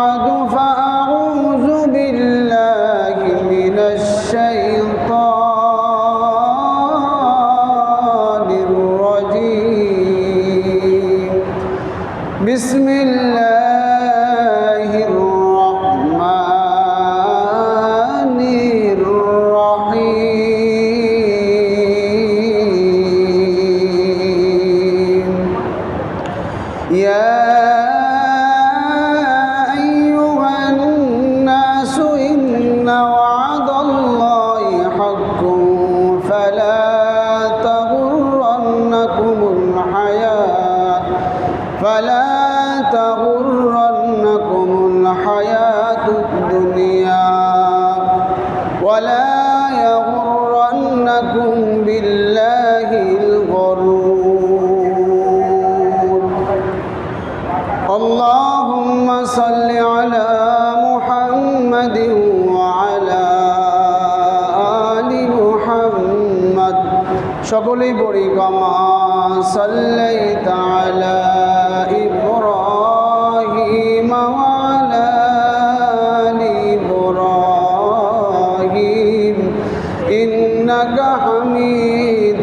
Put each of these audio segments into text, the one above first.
فأعوذ بالله من الشيطان الرجيم بسم الله الرحمن الرحيم يا فلا تغرنكم الحياة الدنيا ولا يغرنكم بالله الغرور اللهم صل على محمد وعلى آل محمد সকলেই পড়ি কামা সাল্লাইতা আলা إبراهيم وعلى آل إبراهيم إنك حميد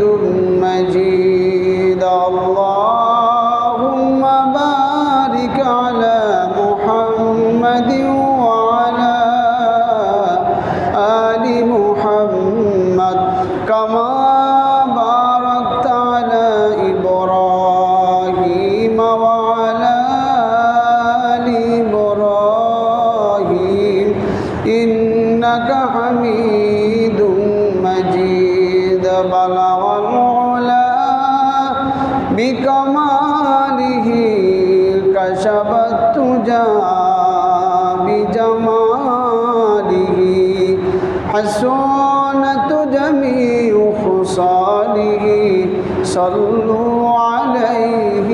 مجيد اللهم بارك على محمد وعلى آل محمد كما باركت على إبراهيم وعلى إنك حميد مجيد بلغ العلا بكماله كشف الدجى بجماله حسنت جميع خصاله صلوا عليه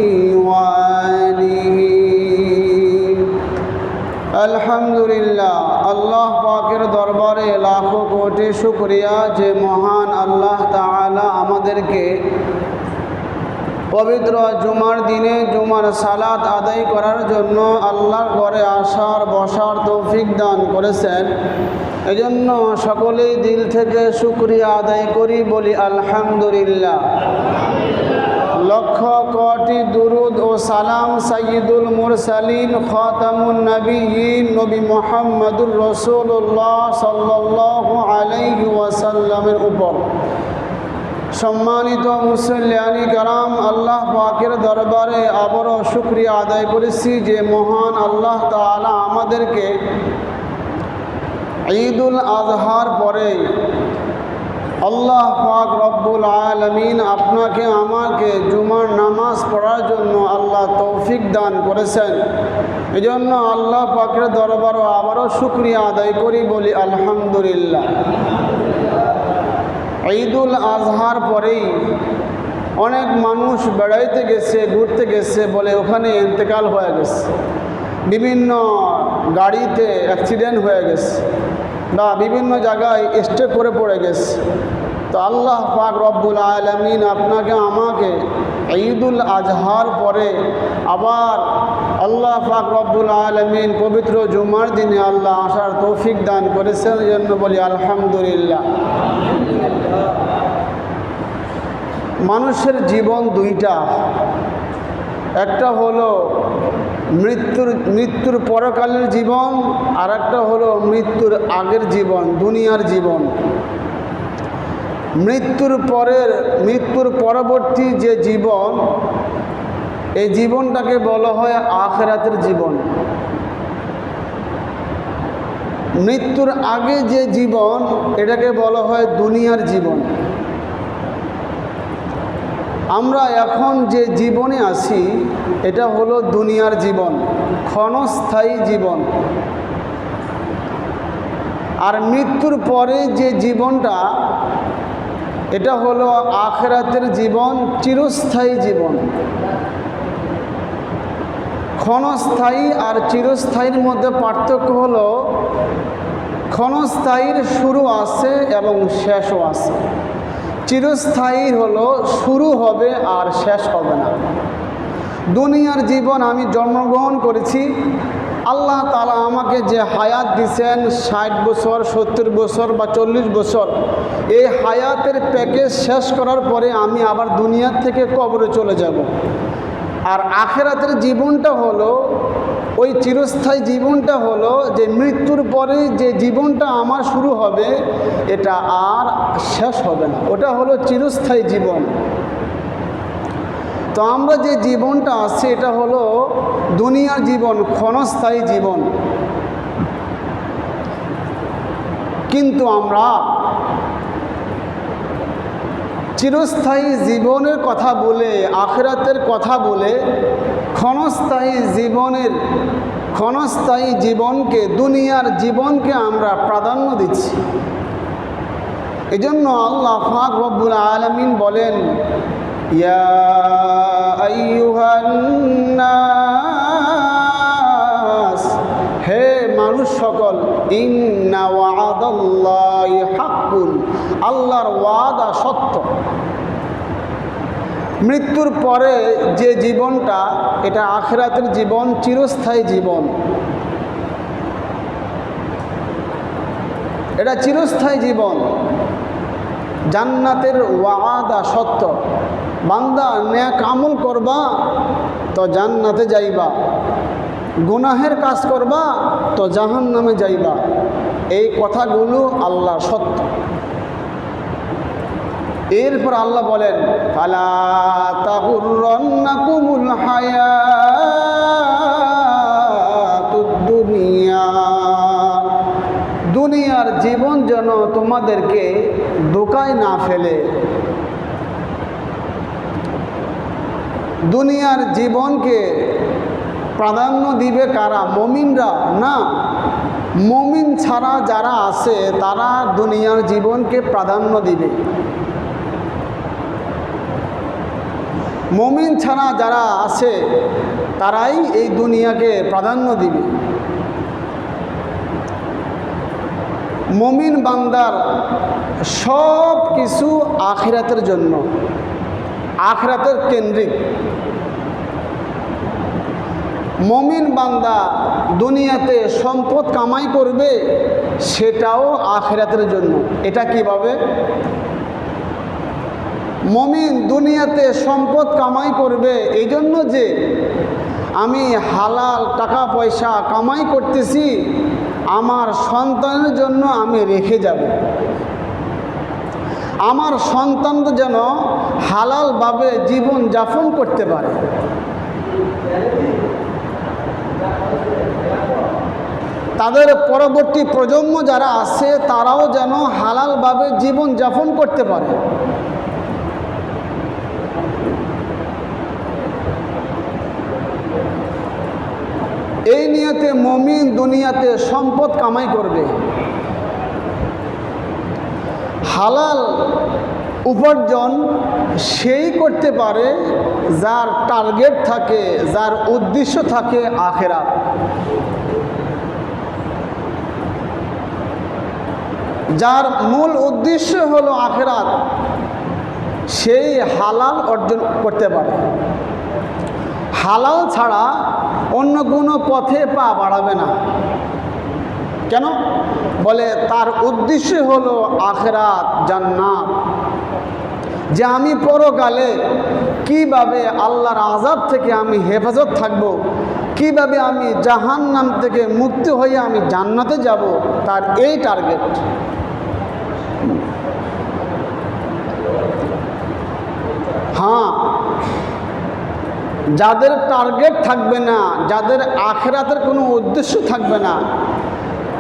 وآله আলহামদুলিল্লাহ আল্লাহ পাকের দরবারে লাখো কোটি শুকরিয়া যে মহান আল্লাহ তাআলা আমাদেরকে পবিত্র জুমার দিনে জুমার সালাত আদায় করার জন্য আল্লাহর ঘরে আসার বসার তৌফিক দান করেছেন। এজন্য সকলেই দিল থেকে শুকরিয়া আদায় করি, বলি আলহামদুলিল্লাহ। লক্ষ কোটি দুরুদ ও সালাম সাইয়্যিদুল মুরসালিন খাতামুন নবিয়্যিন নবী মুহাম্মদুর রাসূলুল্লাহ সাল্লাল্লাহু আলাইহি ওয়াসাল্লামের উপর। সম্মানিত মুসল্লিয়ানি কারাম, আল্লাহ পাকের দরবারে আবারও শুকরিয়া আদায় করেছি যে মহান আল্লাহ তাআলা আমাদেরকে ঈদুল আজহার পরে আল্লাহ পাক রব্বুল আলামিন আপনাকে আমাকে জুমার নামাজ পড়ার জন্য আল্লাহ তৌফিক দান করেছেন। এজন্য আল্লাহ পাকের দরবারে আবারও শুকরিয়া আদায় করি, বলি আলহামদুলিল্লাহ। ঈদুল আজহার পরেই অনেক মানুষ বেড়াইতে গেছে, ঘুরতে গেছে, বলে ওখানে ইন্তেকাল হয়ে গেছে, বিভিন্ন গাড়িতে অ্যাক্সিডেন্ট হয়ে গেছে বা বিভিন্ন জায়গায় স্টে করে পড়ে গেছে। তো আল্লাহ পাক রব্বুল আলামিন আপনাকে আমাকে ঈদুল আজহার পরে আবার আল্লাহ পাক রব্বুল আলামিন পবিত্র জুমার দিনে আল্লাহ আসার তৌফিক দান করেছেন, এই জন্য বলি আলহামদুলিল্লাহ। মানুষের জীবন দুইটা, একটা হলো মৃত্যুর পরকালের জীবন, আর একটা হলো মৃত্যুর আগের জীবন, দুনিয়ার জীবন। মৃত্যুর পরবর্তী যে জীবন, এই জীবনটাকে বলা হয় আখিরাতের জীবন। মৃত্যুর আগে যে জীবন, এটাকে বলা হয় দুনিয়ার জীবন। আমরা এখন যে জীবনে আছি এটা হলো দুনিয়ার জীবন, ক্ষণস্থায়ী জীবন। আর মৃত্যুর পরে যে জীবনটা, এটা হলো আখিরাতের জীবন, চিরস্থায়ী জীবন। ক্ষণস্থায়ী আর চিরস্থায়ীর মধ্যে পার্থক্য হলো ক্ষণস্থায়ীর শুরু আছে এবং শেষও আছে। চিরস্থায়ী হলো শুরু হবে আর শেষ হবে না। দুনিয়ার জীবন আমি জন্মগ্রহণ করেছি, আল্লাহ তাআলা আমাকে যে হায়াত দিয়েছেন 60 বছর, 70 বছর বা 40 বছর, এই হায়াতের প্যাকেজ শেষ করার পরে আমি আবার দুনিয়ার থেকে কবরে চলে যাব। আর আখিরাতের জীবনটা হলো, ওই চিরস্থায়ী জীবনটা হলো যে মৃত্যুর পরে যে জীবনটা আমার শুরু হবে, এটা আর শেষ হবে না, ওটা হলো চিরস্থায়ী জীবন। তো আমরা যে জীবনটা আছে এটা হলো দুনিয়ার জীবন, ক্ষণস্থায়ী জীবন। কিন্তু আমরা চিরস্থায়ী জীবনের কথা বলে, আখিরাতের কথা বলে ক্ষণস্থায়ী জীবনকে, দুনিয়ার জীবনকে আমরা প্রাধান্য দিচ্ছি। এজন্য আল্লাহ পাক রব্বুল আলামিন বলেন, ইয়া আইয়ুহান নাস, হে মানুষ সকল, ইন্না ওয়াদাল্লাহি হাক্কুন, আল্লাহর ওয়াদা সত্য। মৃত্যুর পরে যে জীবনটা, এটা আখিরাতের জীবন, চিরস্থায়ী জীবন। এটা চিরস্থায়ী জীবন। জান্নাতের ওয়াদা সত্য। বান্দা নেক আমল করবা তো জান্নাতে যাইবা, গুনাহের কাজ করবা তো জাহান্নামে যাইবা। এই কথাগুলো আল্লাহ সত্য। এরপর আল্লাহ বলেন, ফালা তাগুররান্নাকুমুল হায়াতুদ দুনিয়া, দুনিয়ার জীবন যেন তোমাদেরকে ধোঁকায় না ফেলে। দুনিয়ার জীবনকে প্রাধান্য দিবে কারা? মুমিনরা না, মুমিন ছাড়া যারা আছে তারা দুনিয়ার জীবনকে প্রাধান্য দিবে। মুমিন ছাড়া যারা আছে তারাই এই দুনিয়াকে প্রাধান্য দিবে। মুমিন বান্দার সব কিছু আখিরাতের জন্য, আখিরাতের কেন্দ্রিক। মুমিন বান্দা দুনিয়াতে সম্পদ কামাই করবে, সেটাও আখিরাতের জন্য। এটা কিভাবে? মুমিন দুনিয়াতে সম্পদ কামাই করবে এই জন্য যে আমি হালাল টাকা পয়সা কামাই করতেছি, আমার সন্তানের জন্য আমি রেখে যাব। আমার সন্তান যেন হালালভাবে জীবন যাপন করতে পারে। তাদের পরবর্তী প্রজন্ম যারা আছে তারাও যেন হালালভাবে জীবন যাপন করতে পারে। এই নিয়তে মুমিন দুনিয়াতে সম্পদ কামাই করবে। হালাল উপার্জন সেই করতে পারে যার টার্গেট থাকে, যার উদ্দেশ্য থাকে আখিরাত। যার মূল উদ্দেশ্য হলো আখিরাত, সেই হালাল অর্জন করতে পারে। হালাল ছাড়া অন্য কোনো পথে পা বাড়াবে না। কেন? বলে তার উদ্দেশ্য হলো আখিরাত, জান্নাত। যে আমি পরকালে কিভাবে আল্লাহর আযাব থেকে আমি হেফাজত থাকব, কিভাবে আমি জাহান্নাম থেকে মুক্তি হয়ে আমি জান্নাতে যাব, তার এই টার্গেট। হ্যাঁ, যাদের টার্গেট থাকবে না, যাদের আখিরাতের কোনো উদ্দেশ্য থাকবে না,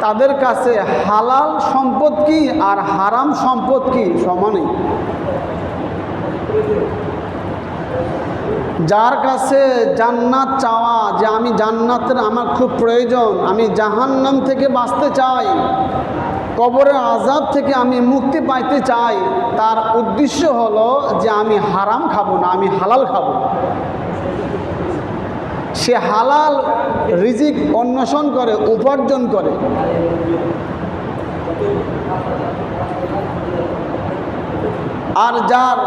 তাদের কাছে হালাল সম্পদ কি আর হারাম সম্পদ কি সমানই। যার কাছে জান্নাত চাওয়া, যে আমি জান্নাতের আমার খুব প্রয়োজন, আমি জাহান্নাম থেকে বাঁচতে চাই, কবরের আযাব থেকে আমি মুক্তি পাইতে চাই, তার উদ্দেশ্য হলো যে আমি হারাম খাবো না, আমি হালাল খাবো। সে হালাল রিজিক অন্বেষণ করে, উপার্জন করে। আর যার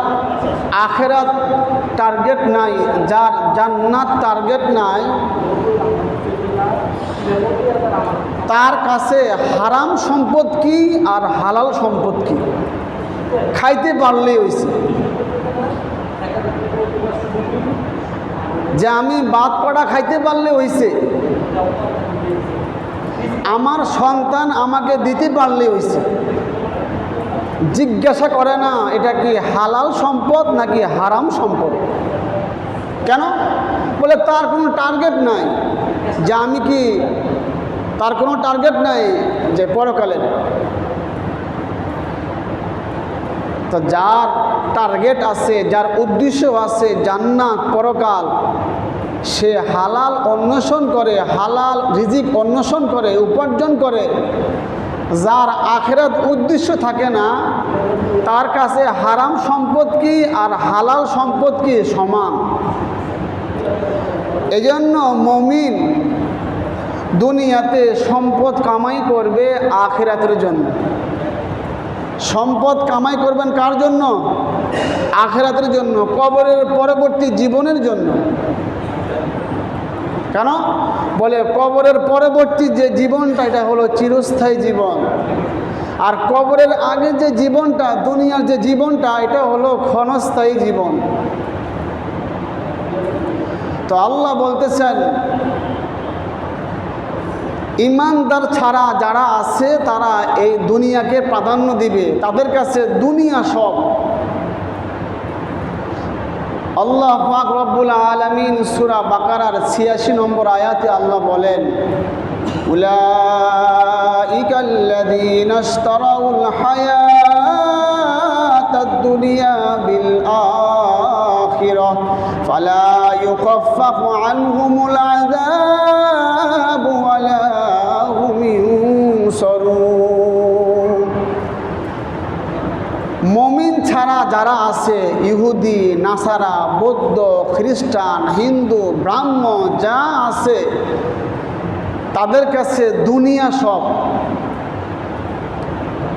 আখিরাত টার্গেট নাই, যার জান্নাত টার্গেট নাই, তার কাছে হারাম সম্পদ কি আর হালাল সম্পদ কি খাইতে পারলেই হয়েছে। যে আমি ভাত কড়া খাইতে পারলে হয়েছে, আমার সন্তান আমাকে দিতে পারলে হয়েছে। জিজ্ঞাসা করে না এটা কি হালাল সম্পদ নাকি হারাম সম্পদ। কেন? বলে তার কোনো টার্গেট নাই যে আমি কি, তার কোনো টার্গেট নাই যে পরকালের। তো যার টার্গেট আছে, যার উদ্দেশ্য আছে জান্নাত পরকাল, সে হালাল অন্বেষণ করে, হালাল রিজিক অন্বেষণ করে, উপার্জন করে। যার আখিরাত উদ্দেশ্য থাকে না, তার কাছে হারাম সম্পদ কি আর হালাল সম্পদ কি সমান। এজন্য মুমিন দুনিয়াতে সম্পদ কামাই করবে আখিরাতের জন্য। সম্পদ কামাই করবেন কার জন্য? আখিরাতের জন্য, কবরের পরবর্তী জীবনের জন্য। কেন? বলে কবরের পরবর্তী যে জীবনটা এটা হলো চিরস্থায়ী জীবন, আর কবরের আগে যে জীবনটা, দুনিয়ার যে জীবনটা, এটা হলো ক্ষণস্থায়ী জীবন। তো আল্লাহ বলতেছেন ইমানদার ছাড়া যারা আছে তারা এই দুনিয়াকে প্রাধান্য দিবে, তাদের কাছে দুনিয়া সব। আল্লাহ পাক রব্বুল আলামিন সূরা বাকারার ৮৬ নম্বর আয়াতে আল্লাহ বলেন উলাইকাল্লাযীনা ইশতারাউল হায়াতাদ দুনিয়া বিল আখিরাহ ফালা ইউখাফফাফু আনহুমুল আযাবু ওয়ালা হুম ইউনসারুন। মুমিন ছাড়া যারা আছে, ইহুদি, নাসারা, বৌদ্ধ, খ্রিস্টান, হিন্দু, ব্রাহ্মণ যা আছে, তাদের কাছে দুনিয়া সব।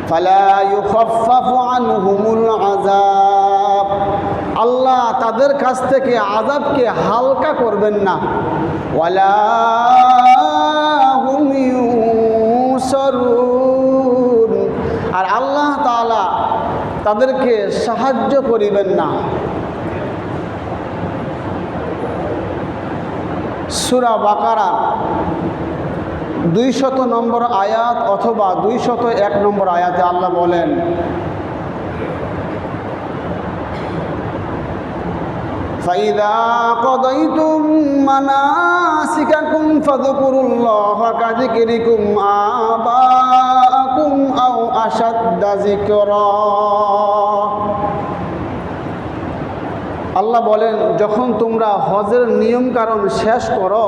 ফালা ইউখাফফাফু আনহুমুল আযাব, আল্লাহ তাদের কাছ থেকে আযাবকে হালকা করবেন না। ওয়ালা হুম ইউনসারুন, আর আল্লাহ তাআলা তাদেরকে সাহায্য করিবেন না। সূরা বাকারা ২০০ নম্বর আয়াত অথবা ২০১ নম্বর আয়াতে আল্লাহ বলেন ফাইদা কদাইতুম মানাসিকাকুম ফাযকুরুল্লাহা কাযিকরিকুম আবাকুম আও আশাদ্দা যিকরা। আল্লাহ বলেন যখন তোমরা হজের নিয়ম কারণ শেষ করো,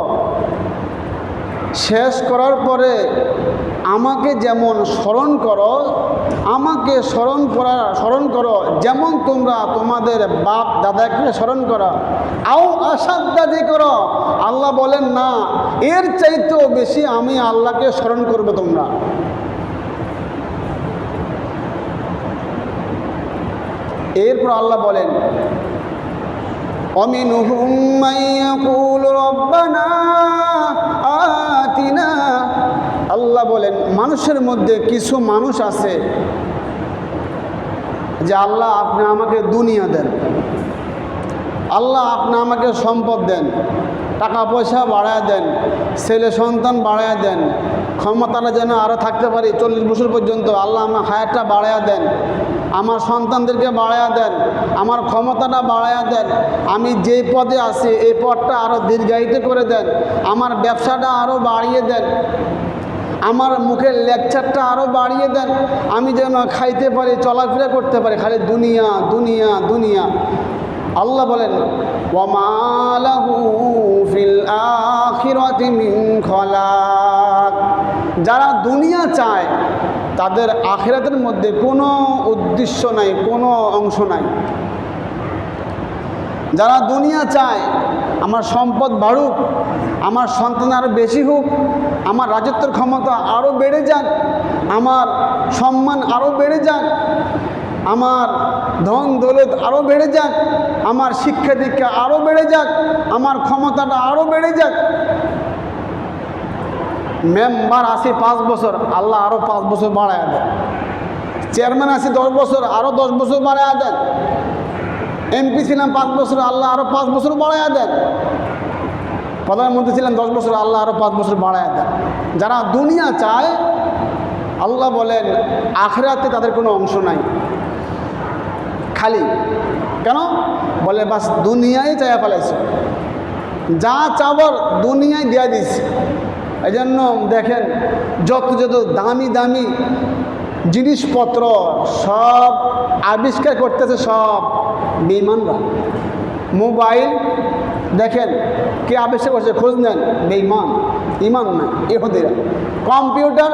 শেষ করার পরে আমাকে যেমন স্মরণ করো, আমাকে স্মরণ করো যেমন তোমরা তোমাদের বাপ দাদাকে স্মরণ করো। আও আশাদ্দা যিকরা, আল্লাহ বলেন না, এর চাইতেও বেশি আমি আল্লাহকে স্মরণ করবে তোমরা। এরপর আল্লাহ বলেন ومنهم من يقول ربنا آتنا, আল্লাহ বলেন মানুষের মধ্যে কিছু মানুষ আছে যে আল্লাহ আপনি আমাকে দুনিয়া দেন, আল্লাহ আপনি আমাকে সম্পদ দেন, টাকা পয়সা বাড়ায় দেন, ছেলে সন্তান বাড়ায় দেন, ক্ষমতাটা যেন আরও থাকতে পারি 40 বছর পর্যন্ত, আল্লাহ আমার হায়াতটা বাড়ায়া দেন, আমার সন্তানদেরকে বাড়ায়া দেন, আমার ক্ষমতাটা বাড়ায়া দেন, আমি যেই পদে আছি এই পদটা আরও দীর্ঘায়িত করে দেন, আমার ব্যবসাটা আরও বাড়িয়ে দেন, আমার মুখের লেকচারটা আরও বাড়িয়ে দেন, আমি যেন খাইতে পারি, চলাফেরা করতে পারি, খালি দুনিয়া দুনিয়া দুনিয়া। আল্লাহ বলেন ওয়ামা লাহু ফিল আখিরাতি মিন খালাক, যারা দুনিয়া চায় তাদের আখিরাতের মধ্যে কোনো উদ্দেশ্য নাই, কোনো অংশ নাই। যারা দুনিয়া চায় আমার সম্পদ বাড়ুক, আমার সন্তান আরও বেশি হোক, আমার রাজত্বের ক্ষমতা আরও বেড়ে যাক, আমার সম্মান আরও বেড়ে যাক, আমার ধন দৌলত আরও বেড়ে যাক, আমার শিক্ষা দীক্ষা আরও বেড়ে যাক, আমার ক্ষমতাটা আরও বেড়ে যাক, মেম্বার আসি 5 বছর, আল্লাহ আরও 5 বছর বাড়ায় দেন। চেয়ারম্যান আসি 10 বছর, আরও 10 বছর বাড়ায় দেন। এমপি ছিলাম 5 বছর, আল্লাহ আরও 5 বছর বাড়ায় দেন। প্রধানমন্ত্রী ছিলেন 10 বছর, আল্লাহ আরও 5 বছর বাড়ায় দেন। যারা দুনিয়া চায়, আল্লাহ বলেন আখিরাতে তাদের কোনো অংশ নাই, খালি। কেন? বলে বাস দুনিয়ায় চাইয়া ফেলাইছে, যা চাবার দুনিয়ায় দিয়া দিচ্ছে। এই জন্য দেখেন যত যত দামি দামি জিনিসপত্র সব আবিষ্কার করতেছে সব বেঈমানরা। মোবাইল দেখেন কে আবিষ্কার করছে, খোঁজ নেন, বেঈমান, ইমান না ইহুদিরা। কম্পিউটার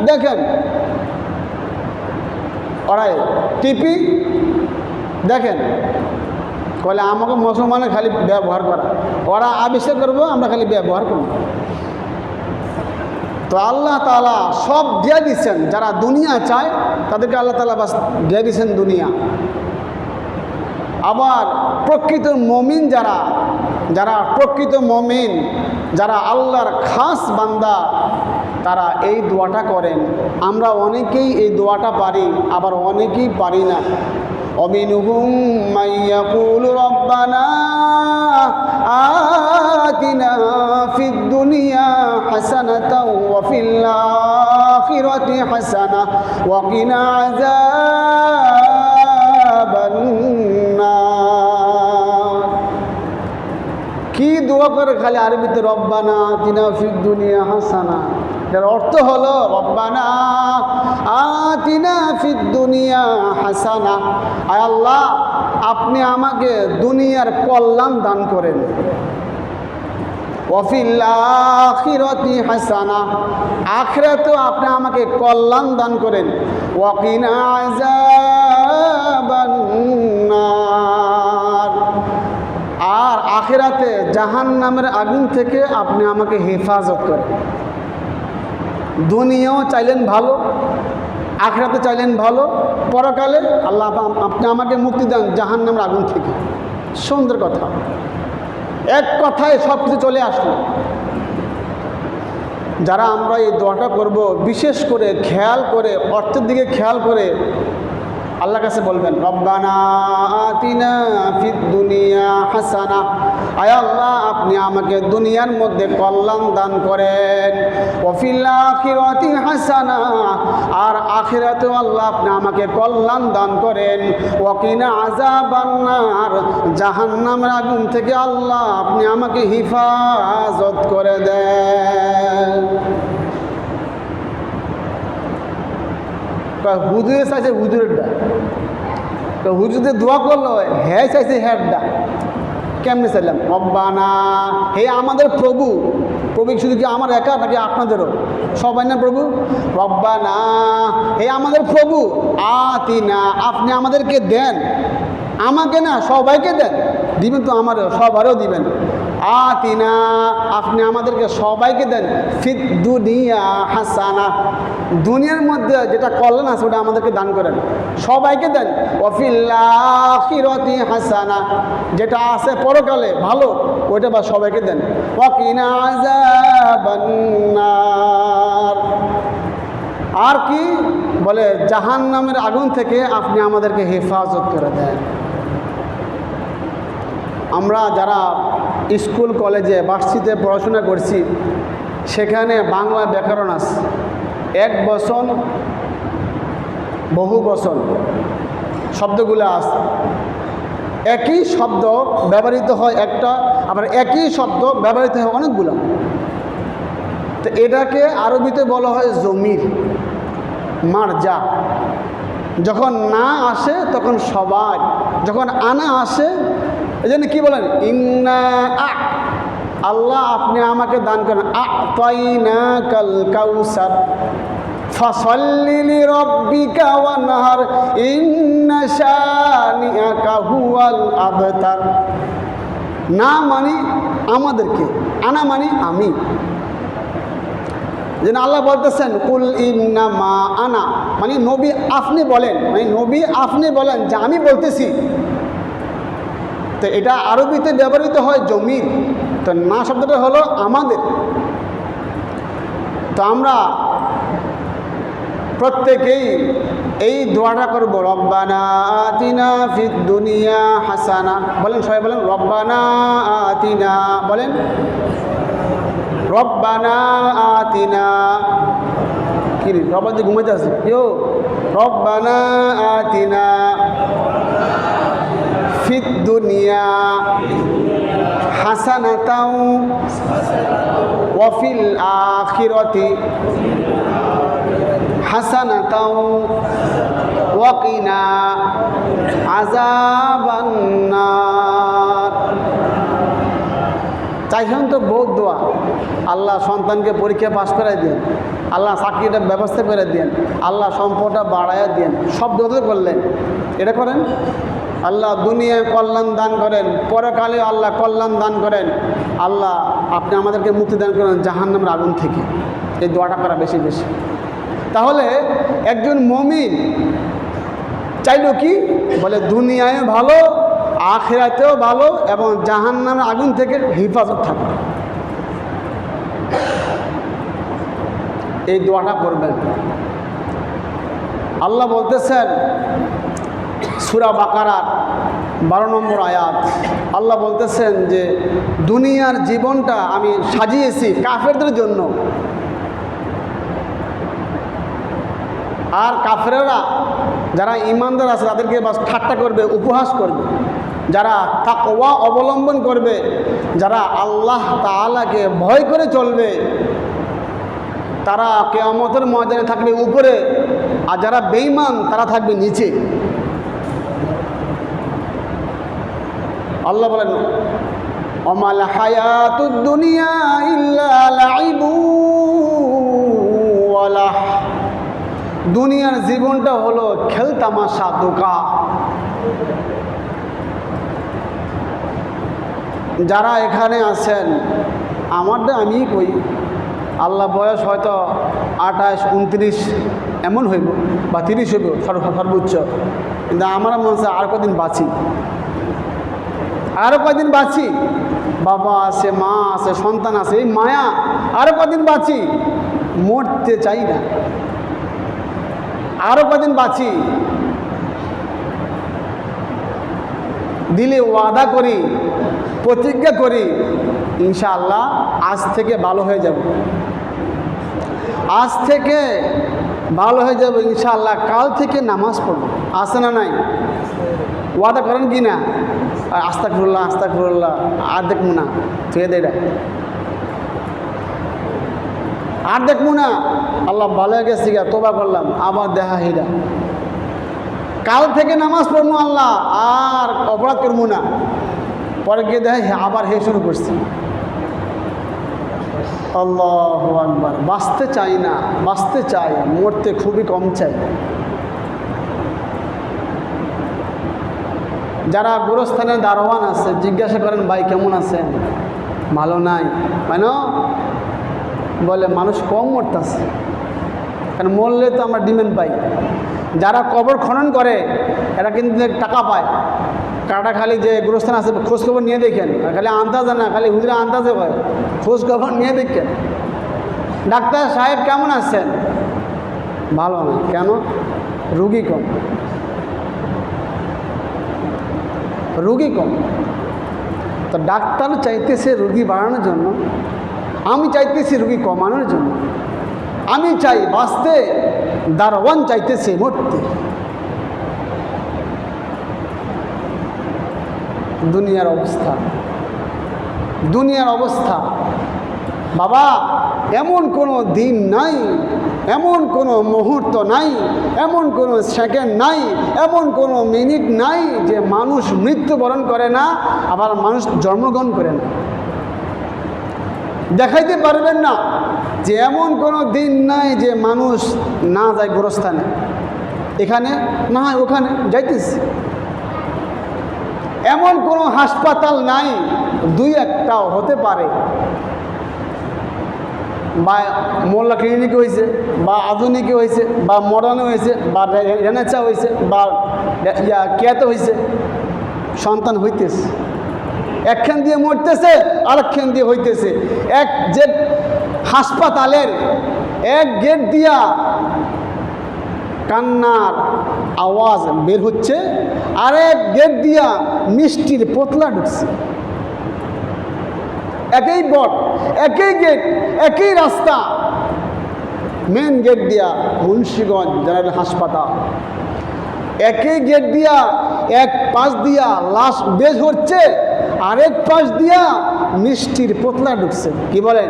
দেখেন ওরাই, টিপি দেখেন বলে আমাকে মুসলমানের খালি ব্যবহার করা, ওরা আবিষ্কার করবো, আমরা খালি ব্যবহার করব। তো আল্লাহ তাআলা সব দিয়ে দিচ্ছেন, যারা দুনিয়া চায় তাদেরকে আল্লাহ তাআলা বাস দিয়ে দিচ্ছেন দুনিয়া। আবার প্রকৃত মমিন যারা, যারা প্রকৃত মমিন, যারা আল্লাহর খাস বান্দা, তারা এই দোয়াটা করেন। আমরা অনেকেই এই দোয়াটা পারি, আবার অনেকেই পারি না। ومنهم من يقول ربنا آتنا في الدنيا حسنة وفي الآخرة حسنة وقنا عذاب النار। কি দোয়া করে খালি আরবিতে রব্বানা আতিনা ফিদ দুনিয়া হাসানা, এর অর্থ হলো রব্বানা আতিনা ফিদ দুনিয়া হাসানা, আয় আল্লাহ আপনি আমাকে দুনিয়ার কল্যাণ দান করেন। ওয়াফিল আখিরাতি হাসানা, আখিরাতেও আপনি আমাকে কল্যাণ দান করেন। ওয়াকিনা আযাবান নার, আর আখিরাতে জাহান্নামের আগুন থেকে আপনি আমাকে হেফাজত করেন। দুনিয়াও চাইলেন ভালো, আখিরাতে চাইলেন ভালো, পরকালে আল্লাহ আপনি আমাকে মুক্তি দেন জাহান্নামের আগুন থেকে। সুন্দর কথা, এক কথায় সব কিছু চলে আসলো। যারা আমরা এই দোয়াটা করব, বিশেষ করে খেয়াল করে, অর্থের দিকে খেয়াল করে আল্লাহর কাছে বলবেন রব্বানা আতিনা ফিদ দুনিয়া হাসানা, আয় আল্লাহ আপনি আমাকে দুনিয়ার মধ্যে কল্যাণ দান করেন। ওয়াফিল আখিরাতি হাসানা, আর আখিরাতেও আল্লাহ আপনি আমাকে কল্যাণ দান করেন। ওয়াকিনা আযাবান নার, জাহান্নামের আগুন থেকে আল্লাহ আপনি আমাকে হিফাজত করে দেন। হুজুরে চাইছে হুজুরেরটা, তো হুজুরে দোয়া করলো, হ্যাঁ চাইছে হ্যাঁটা। কেমনে চাইলাম? রব্বানা, হে আমাদের প্রভু। প্রভু শুধু কি আমার একা নাকি আপনাদেরও? সবাই না প্রভু? রব্বানা, হে আমাদের প্রভু, আতিনা আপনি আমাদেরকে দেন, আমাকে না সবাইকে দেন, দিবেন তো আমারও, সবারও দিবেন। আতিনা আপনি আমাদেরকে সবাইকে দেন, ফিদ দুনিয়া হাসানা দুনিয়ার মধ্যে যেটা কল্যাণ আছে ওটা আমাদেরকে দান করেন, সবাইকে দেন। ওয়াফিল আখিরাতি হাসানা যেটা আছে পরকালে ভালো ওইটা বা সবাইকে দেন। ওয়াকিনা আযাবান নার, আর কি বলে জাহান্নামের আগুন থেকে আপনি আমাদেরকে হেফাজত করে দেন। আমরা যারা স্কুল কলেজে ভার্সিটিতে পড়াশোনা করছি সেখানে বাংলা ব্যাকরণ আছে, এক বচন বহু বচন শব্দগুলো আছে। একই শব্দ ব্যবহৃত হয় একটা, আবার একই শব্দ ব্যবহৃত হয় অনেকগুলো। তো এটাকে আরবিতে বলা হয় জমির, মারজা। যখন না আসে তখন সবাই, যখন আনা আসে এই জন্য কী বলেন? ইন্না আ, আল্লাহ আপনি আমাকে দান করেন। আ'তাইনা কাল কাউসার ফাসাল্লি লিরাব্বিকা ওয়ানহার ইন্না শানিআকা হুয়াল আবতার। না মানে আমাদেরকে, আনা মানে আমি। যেন আল্লাহ বলতেছেন কুল ইন্নামা আনা, মানে নবী আপনি বলেন, মানে নবী আপনি বলেন যে আমি বলতেছি। তো এটা আরবিতে ব্যবহৃত হয় জমির, তো না শব্দটা হলো আমাদের। তো আমরা প্রত্যেকেই এই দোয়াটা করব, রব্বানা আতিনা ফিদ দুনিয়া হাসানা। বলেন সবাই বলেন, রব্বানা আতিনা, বলেন রব্বানা আতিনা। কি রে রব্বাদি ঘুমাইতে আছে কেউ? রব্বানা আতিনা ফিদ দুনিয়া হাসানাতাও ওয়া ফিল আখিরাতি হাসানাতাও ওয়া কিনা আযাবান নার। চাইছেন তো বহুত দোয়া, আল্লাহ সন্তানকে পরীক্ষা পাশ করে দেন, আল্লাহ চাকরিটা ব্যবস্থা করে দেন, আল্লাহ সম্পদটা বাড়াইয়া দেন, সব দোয়া করলেন। এটা করেন, আল্লাহ দুনিয়ায় কল্যাণ দান করেন, পরকালে আল্লাহ কল্যাণ দান করেন, আল্লাহ আপনি আমাদেরকে মুক্তি দান করেন জাহান্নামের আগুন থেকে। এই দোয়াটা করা বেশি বেশি। তাহলে একজন মুমিন চাইলো কি? বলে দুনিয়ায় ভালো, আখিরাতেও ভালো এবং জাহান্নামের আগুন থেকে হেফাজত থাকবে। এই দোয়াটা করবেন। আল্লাহ বলতেছেন সূরা বাকারার 12 নম্বর আয়াত, আল্লাহ বলতেছেন যে দুনিয়ার জীবনটা আমি সাজিয়েছি কাফেরদের জন্য, আর কাফেররা যারা ঈমানদার আছে তাদেরকে বাস ঠাট্টা করবে, উপহাস করবে। যারা তাকওয়া অবলম্বন করবে, যারা আল্লাহ তাআলাকে ভয় করে চলবে, তারা কিয়ামতের ময়দানে থাকবে উপরে, আর যারা বেঈমান তারা থাকবে নিচে। আল্লাহ বলেন অমাল হায়াতুদ দুনিয়া ইল্লা লাইবু ওয়া লাহ। দুনিয়ার জীবনটা হলো খেলতামাশা, ধোঁকা। যারা এখানে আছেন, আমারটা আমি কই, আল্লাহ বয়স হয়তো 28, 29 এমন হইব বা 30 হইব সর্বোচ্চ, কিন্তু আমার মনে হচ্ছে আর কদিন বাঁচি, আরও কদিন বাঁচি। বাবা আছে, মা আছে, সন্তান আছে, এই মায়া, আরও কদিন বাঁচি। মরতে চাই না, আরও কদিন বাঁচি। দিলে ওয়াদা করি, প্রতিজ্ঞা করি, ইনশাআল্লাহ আজ থেকে ভালো হয়ে যাব, আজ থেকে ভালো হয়ে যাব ইনশাআল্লাহ। কাল থেকে নামাজ পড়ব, আছে না নাই? ওয়াদা করেন কি না? আস্তাগফিরুল্লাহ আস্তাগফিরুল্লাহ, আর দেখবো না, ছুঁয়ে দেয়, আর দেখবো না। আল্লাহ ভালো হয়ে গেছি, তোবা করলাম, আবার দেখা হিরা। কাল থেকে নামাজ পড়বো আল্লাহ, আর অপরাধ করবো না। পরে গিয়ে দেখে আবার হে শুরু করছি। আল্লাহু আকবার। বাঁচতে চাই না, বাঁচতে চাই, মরতে খুবই কম চাই। যারা গোরস্থানে দারোয়ান আছে, জিজ্ঞাসা করেন ভাই কেমন আছেন? ভালো নাই কেন? বলে মানুষ কম মরতেছে, কারণ মরলে তো আমরা ডিমান্ড পাই। যারা কবর খনন করে এরা কিন্তু টাকা পায়। কাটা খালি যে গোরস্থান আছে খোঁজখবর নিয়ে দেখেন, খালি আন্দাজে না, খালি হুজুরা আন্দাজে হয়, খোঁজখবর নিয়ে দেখেন। ডাক্তার সাহেব কেমন আছেন? ভালো না কেন? রুগী কম, রুগী কম। তো ডাক্তার চাইতেছে রুগী বাড়ানোর জন্য, আমি চাইতেছি রুগী কমানোর জন্য। আমি চাই বাঁচতে, দারোয়ান চাইতেছে মরতে। দুনিয়ার অবস্থা, দুনিয়ার অবস্থা বাবা, এমন কোনো দিন নাই, এমন কোনো মুহূর্ত নাই, এমন কোনো সেকেন্ড নাই, এমন কোনো মিনিট নাই যে মানুষ মৃত্যুবরণ করে না, আবার মানুষ জন্মগ্রহণ করে না। দেখাইতে পারবেন না যে এমন কোনো দিন নাই যে মানুষ না যায় গোরস্থানে, এখানে না হয় ওখানে যাইতেছে। এমন কোনো হাসপাতাল নাই, দুই একটাও হতে পারে, বা মোল্লা ক্লিনিকে হয়েছে, বা আধুনিকে হয়েছে, বা মডার্নে হয়েছে, বা রেনেচা হয়েছে, বা কেয়াতে হয়েছে, সন্তান হইতেছে। একখান দিয়ে মরতেছে, আরেকখান দিয়ে হইতেছে। এক যে হাসপাতালের এক গেট দিয়া কান্নার আওয়াজ বের হচ্ছে, আর এক গেট দিয়া মিষ্টির পোতলা ঢুকছে। একই বট, একই গেট, একই রাস্তা। মেন গেট দিয়া মুন্সিগঞ্জ জেনারেল হাসপাতাল, একই গেট দিয়া এক পাশ দিয়া লাশ বের হচ্ছে, আরেক পাশ দিয়া মিষ্টির পোতলা ঢুকছে। কি বলেন,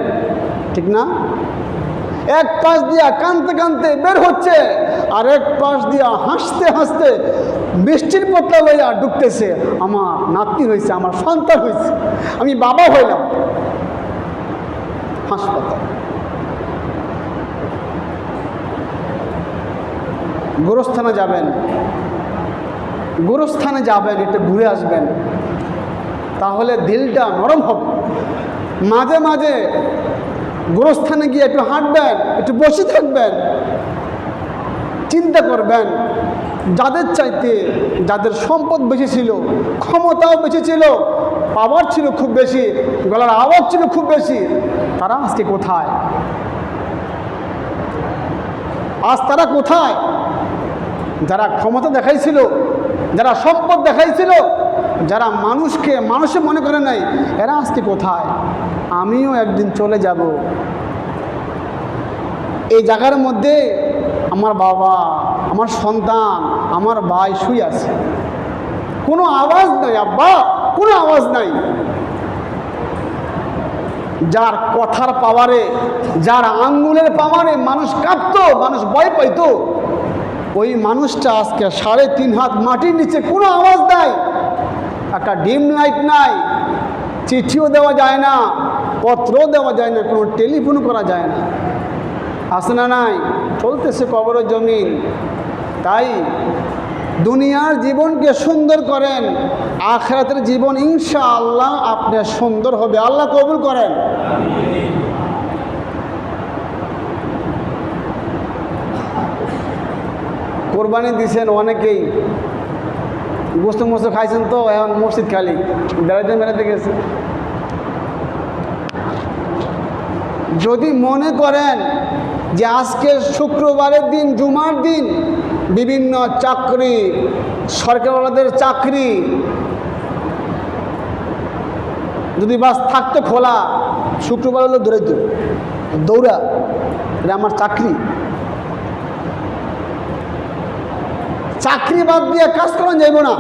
ঠিক না? এক পাশ দিয়া কাঁদতে কাঁদতে বের হচ্ছে, আর এক পাশ দিয়া হাসতে হাসতে মিষ্টির পোতলা লইয়া ঢুকতেছে। আমার নাতি হয়েছে, আমার সন্তান হয়েছে, আমি বাবা হইলাম। হাসপাতাল, গোরস্থানে যাবেন, গোরস্থানে যাবেন, একটু ঘুরে আসবেন, তাহলে দিলটা নরম হবে। মাঝে মাঝে গোরস্থানে গিয়ে একটু হাঁটবেন, একটু বসে থাকবেন, চিন্তা করবেন যাদের চাইতে যাদের সম্পদ বেশি ছিল, ক্ষমতাও বেশি ছিল, পাওয়ার ছিল খুব বেশি, গলার আওয়াজ ছিল খুব বেশি, তারা আজকে কোথায়? আজ তারা কোথায়? যারা ক্ষমতা দেখাইছিল, যারা সম্পদ দেখাইছিল, যারা মানুষকে মানুষে মনে করে নাই, এরা আজকে কোথায়? আমিও একদিন চলে যাব। এই জায়গার মধ্যে আমার বাবা, আমার সন্তান, আমার ভাই শুয়ে আছে, কোনো আওয়াজ নাই, আব্বা কোনো আওয়াজ নাই। যার কথার পাওয়ারে, যার আঙ্গুলের পাওয়ারে মানুষ কাঁপতো, মানুষ ভয় পাইতো, ওই মানুষটা আজকে 3.5 হাত মাটির নিচে, কোনো আওয়াজ নাই, একটা ডিম লাইট নাই, চিঠিও দেওয়া যায় না, পত্রও দেওয়া যায় না, কোনো টেলিফোন করা যায় না। আছে না নাই? চলতেছে কবরের জমিন। তাই দুনিয়ার জীবনকে সুন্দর করেন, আখিরাতের জীবন ইনশাআল্লাহ আপনার সুন্দর হবে। আল্লাহ কবুল করেন। কোরবানি দিয়েছেন অনেকেই, গোস্ত মোস্ত খাইছেন, তো এখন মসজিদ খালি, বেড়াতে বেড়াতে গেছে। যদি মনে করেন যে আজকে শুক্রবারের দিন, জুমার দিন, বিভিন্ন চাকরি, সরকারওয়ালাদের চাকরি যদি বাস থাকতো খোলা, শুক্রবার হলো দৌড়াইতো, দৌড়া, এটা আমার চাকরি, চাকরি বাদ দিয়ে কাজ করা যাইব না।